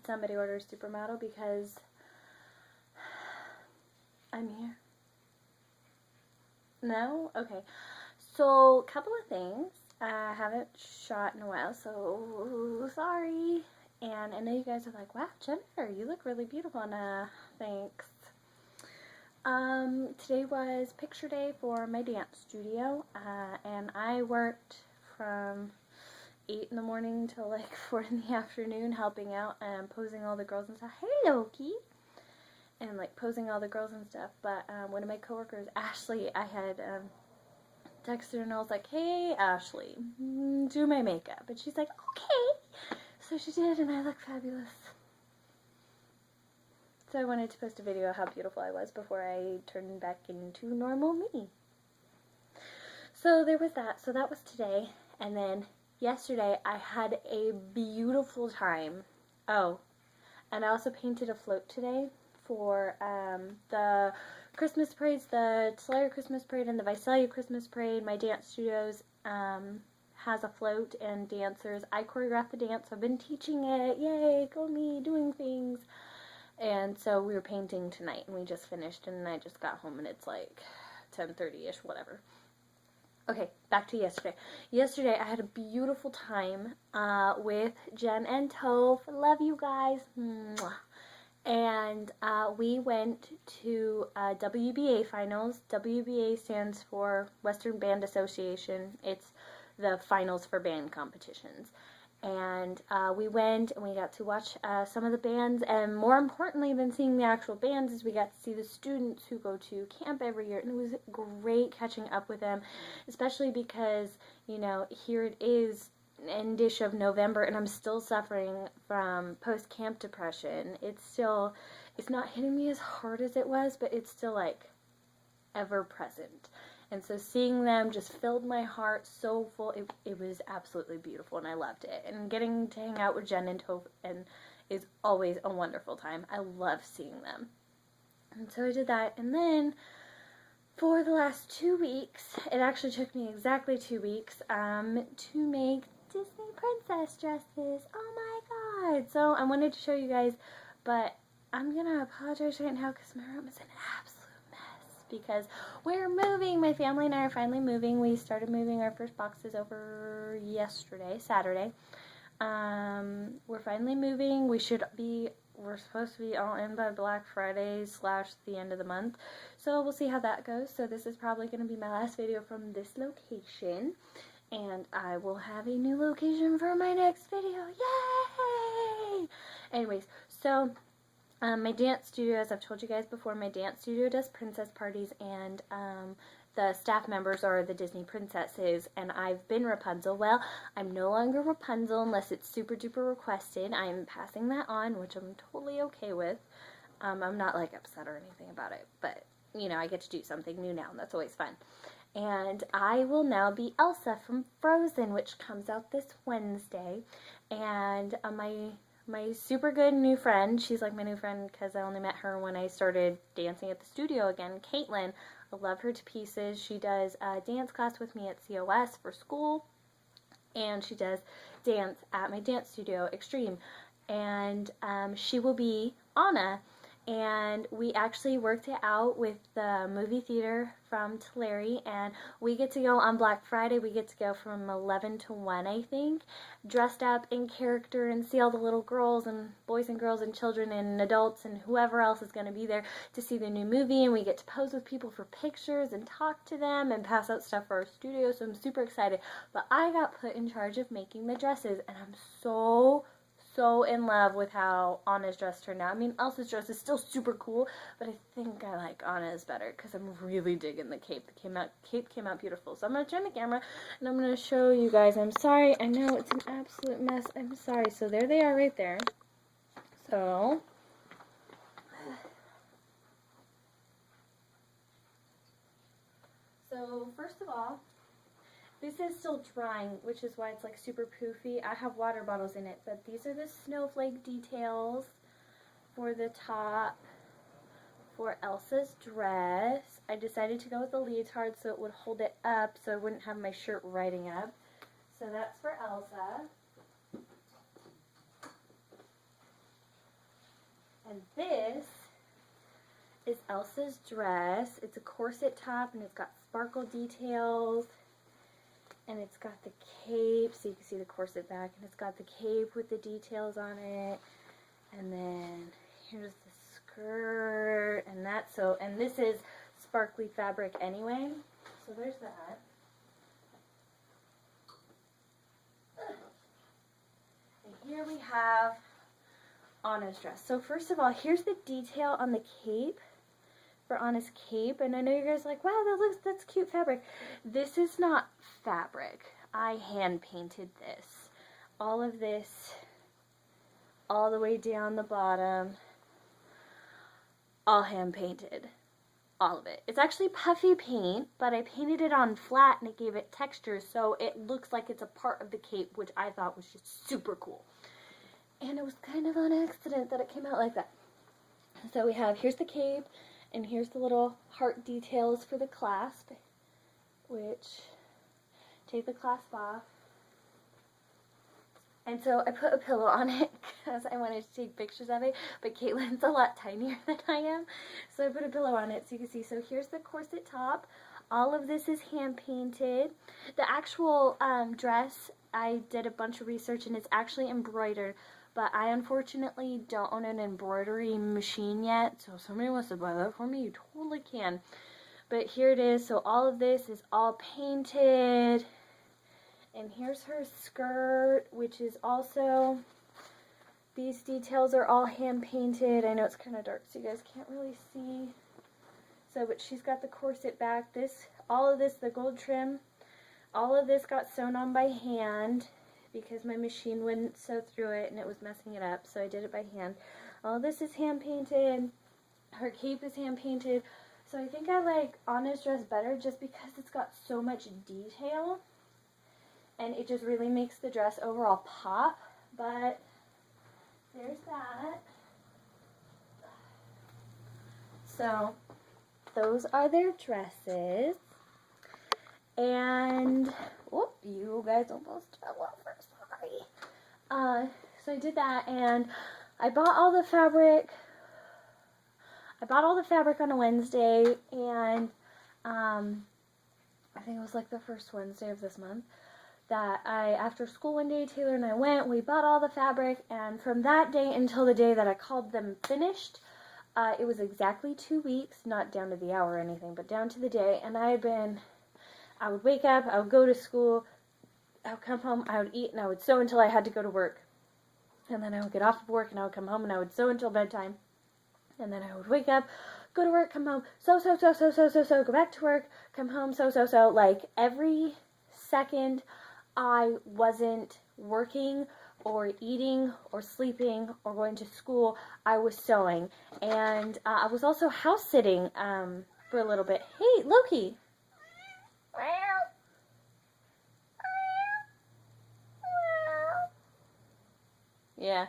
Did somebody order Supermodel? Because I'm here. No? Okay. So, a couple of things. I haven't shot in a while, so sorry. And I know you guys are like, wow, Jennifer, you look really beautiful. And thanks. Today was picture day for my dance studio, and I worked from 8 in the morning till like 4 in the afternoon helping out and posing all the girls and stuff. Hey, Loki! And like posing all the girls and stuff. But one of my coworkers, Ashley, I had texted her and I was like, hey, Ashley, do my makeup. And she's like, okay. So she did, and I look fabulous. So I wanted to post a video of how beautiful I was before I turned back into normal me. So there was that. So that was today. And then yesterday I had a beautiful time. Oh, and I also painted a float today for the Christmas parades, the Tulare Christmas Parade and the Visalia Christmas Parade. My dance studios has a float and dancers. I choreographed the dance. I've been teaching it. Yay, go me, doing things. And so we were painting tonight, and we just finished, and I just got home, and it's like 10:30-ish, whatever. Okay, back to yesterday. Yesterday, I had a beautiful time with Jen and Toph. Love you guys. Mwah. And we went to WBA finals. WBA stands for Western Band Association. It's the finals for band competitions. And we went and we got to watch some of the bands, and more importantly than seeing the actual bands is we got to see the students who go to camp every year, and it was great catching up with them, especially because, you know, here it is end-ish of November, and I'm still suffering from post-camp depression. It's not hitting me as hard as it was, but it's still like ever present. And so seeing them just filled my heart so full. It was absolutely beautiful, and I loved it. And getting to hang out with Jen and Toph is always a wonderful time. I love seeing them. And so I did that. And then for the last 2 weeks, it actually took me exactly 2 weeks to make Disney princess dresses. Oh my god. So I wanted to show you guys, but I'm going to apologize right now because my room is an absolute because we're moving. My family and I are finally moving. We started moving our first boxes over yesterday, Saturday. We're finally moving. We're supposed to be all in by Black Friday / the end of the month. So we'll see how that goes. So this is probably going to be my last video from this location. And I will have a new location for my next video. Yay! Anyways, so my dance studio, as I've told you guys before, my dance studio does princess parties, and the staff members are the Disney princesses, and I've been Rapunzel. Well, I'm no longer Rapunzel unless it's super duper requested. I'm passing that on, which I'm totally okay with. I'm not like upset or anything about it, but you know, I get to do something new now, and that's always fun. And I will now be Elsa from Frozen, which comes out this Wednesday, and my super good new friend, she's like my new friend because I only met her when I started dancing at the studio again, Caitlin. I love her to pieces. She does a dance class with me at COS for school, and she does dance at my dance studio, Extreme. And she will be Anna. And we actually worked it out with the movie theater from Tulare, and we get to go on Black Friday. We get to go from 11 to 1, I think, dressed up in character and see all the little girls and boys and girls and children and adults and whoever else is going to be there to see the new movie, and we get to pose with people for pictures and talk to them and pass out stuff for our studio, so I'm super excited. But I got put in charge of making the dresses, and I'm so in love with how Anna's dress turned out. I mean, Elsa's dress is still super cool, but I think I like Anna's better because I'm really digging the cape. The cape came out beautiful. So I'm going to turn the camera and I'm going to show you guys. I'm sorry. I know it's an absolute mess. I'm sorry. So there they are right there. So first of all, this is still drying, which is why it's like super poofy. I have water bottles in it, but these are the snowflake details for the top for Elsa's dress. I decided to go with the leotard so it would hold it up so I wouldn't have my shirt riding up. So that's for Elsa. And this is Elsa's dress. It's a corset top and it's got sparkle details. And it's got the cape, so you can see the corset back. And it's got the cape with the details on it. And then here's the skirt. And that's so, and this is sparkly fabric anyway. So there's that. And here we have Anna's dress. So first of all, here's the detail on the cape for Anna's cape. And I know you guys are like, wow, that's cute fabric. This is not fabric. I hand painted this. All of this, all the way down the bottom, all hand painted. All of it. It's actually puffy paint, but I painted it on flat and it gave it texture, so it looks like it's a part of the cape, which I thought was just super cool. And it was kind of on accident that it came out like that. So we have, here's the cape, and here's the little heart details for the clasp, which, take the clasp off. And so I put a pillow on it because I wanted to take pictures of it, but Caitlin's a lot tinier than I am, so I put a pillow on it so you can see. So here's the corset top. All of this is hand painted. The actual dress, I did a bunch of research and it's actually embroidered, but I unfortunately don't own an embroidery machine yet, so if somebody wants to buy that for me, you totally can. But here it is. So all of this is all painted. And here's her skirt, which is also, these details are all hand painted. I know it's kind of dark so you guys can't really see. So, but she's got the corset back. This, all of this, the gold trim, all of this got sewn on by hand because my machine wouldn't sew through it and it was messing it up. So I did it by hand. All of this is hand painted. Her cape is hand painted. So I think I like Anna's dress better just because it's got so much detail. And it just really makes the dress overall pop. But there's that. So those are their dresses. And, whoop, you guys almost fell over, sorry. So I did that, and I bought all the fabric. I bought all the fabric on a Wednesday, and I think it was like the first Wednesday of this month. That after school one day, Taylor and I went, we bought all the fabric, and from that day until the day that I called them finished, it was exactly 2 weeks, not down to the hour or anything, but down to the day, and I would wake up, I would go to school, I would come home, I would eat, and I would sew until I had to go to work, and then I would get off of work, and I would come home, and I would sew until bedtime, and then I would wake up, go to work, come home, sew, go back to work, come home, sew, like every second I wasn't working or eating or sleeping or going to school, I was sewing. And I was also house sitting for a little bit. Hey, Loki! Yeah,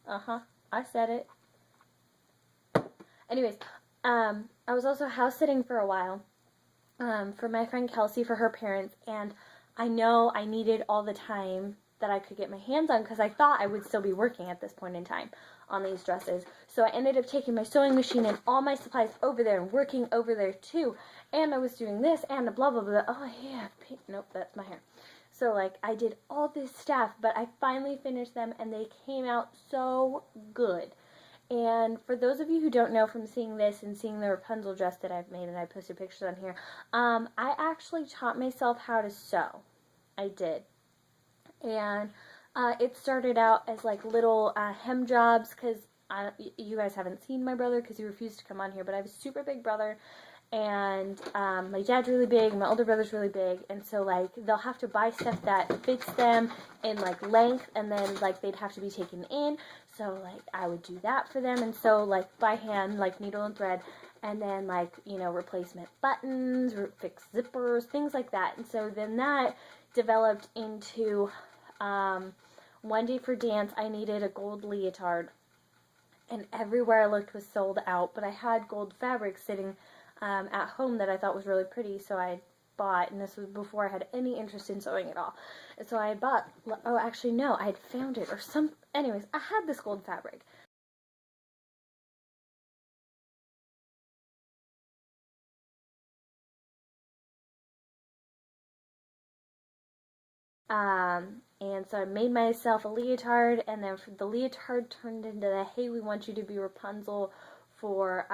I said it. Anyways, I was also house sitting for a while for my friend Kelsey, for her parents, and I know I needed all the time that I could get my hands on because I thought I would still be working at this point in time on these dresses. So I ended up taking my sewing machine and all my supplies over there and working over there too. And I was doing this and blah, blah, blah. Oh, yeah. Nope, that's my hair. So, like, I did all this stuff, but I finally finished them and they came out so good. And for those of you who don't know from seeing this and seeing the Rapunzel dress that I've made, and I posted pictures on here, I actually taught myself how to sew. I did. And it started out as like little hem jobs, because you guys haven't seen my brother because he refused to come on here, but I have a super big brother, and my dad's really big, and my older brother's really big, and so like they'll have to buy stuff that fits them in like length, and then like they'd have to be taken in. So like I would do that for them, and so like by hand, like needle and thread, and then like, you know, replacement buttons, fix zippers, things like that. And so then that developed into one day for dance I needed a gold leotard, and everywhere I looked was sold out, but I had gold fabric sitting at home that I thought was really pretty, so I bought, and this was before I had any interest in sewing at all. And so I bought, oh actually no, I had found it or anyways, I had this gold fabric. And so I made myself a leotard, and then the leotard turned into the, hey, we want you to be Rapunzel for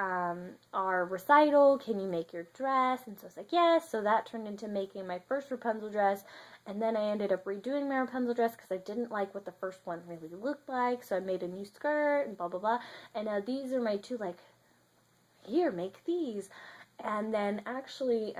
our recital. Can you make your dress? And so I was like, yes. So that turned into making my first Rapunzel dress. And then I ended up redoing my Rapunzel dress because I didn't like what the first one really looked like. So I made a new skirt and blah, blah, blah. And now these are my two, like, here, make these. And then actually,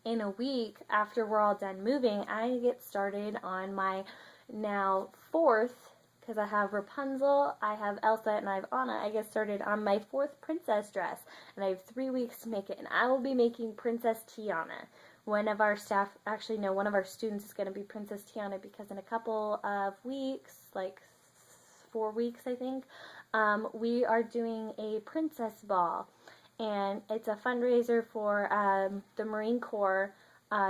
in a week after we're all done moving, I get started on my now fourth, because I have Rapunzel, I have Elsa, and I have Anna. I get started on my fourth princess dress, and I have 3 weeks to make it, and I will be making Princess Tiana. One of our staff, actually no, one of our students is going to be Princess Tiana, because in a couple of weeks, like 4 weeks I think, we are doing a princess ball. And it's a fundraiser for the Marine Corps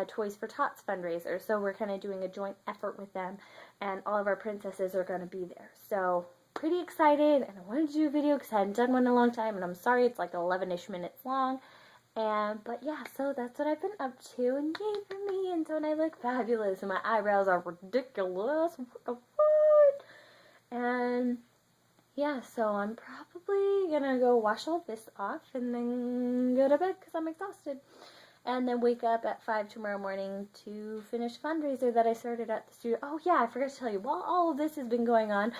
Toys for Tots fundraiser. So we're kind of doing a joint effort with them, and all of our princesses are going to be there. So pretty excited, and I wanted to do a video because I hadn't done one in a long time, and I'm sorry it's like 11-ish minutes long. But yeah, so that's what I've been up to, and yay for me, and don't I look fabulous, and my eyebrows are ridiculous, what the what? And yeah, so I'm probably gonna go wash all this off and then go to bed because I'm exhausted. And then wake up at 5 tomorrow morning to finish fundraiser that I started at the studio. Oh yeah, I forgot to tell you, while all of this has been going on,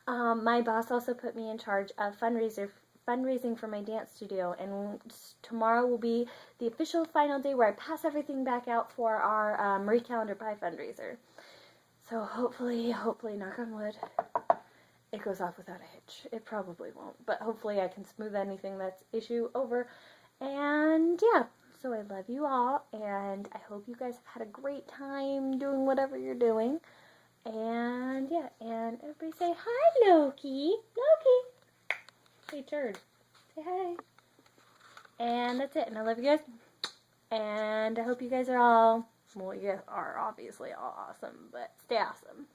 my boss also put me in charge of fundraising for my dance studio. And tomorrow will be the official final day where I pass everything back out for our Marie Calendar Pie fundraiser. So hopefully, knock on wood, it goes off without a hitch. It probably won't, but hopefully I can smooth anything that's issue over. And yeah, so I love you all, and I hope you guys have had a great time doing whatever you're doing. And yeah, and everybody say hi, Loki. Loki. Hey, turd. Say hi. And that's it, and I love you guys. And I hope you guys are all, well, you guys are obviously all awesome, but stay awesome.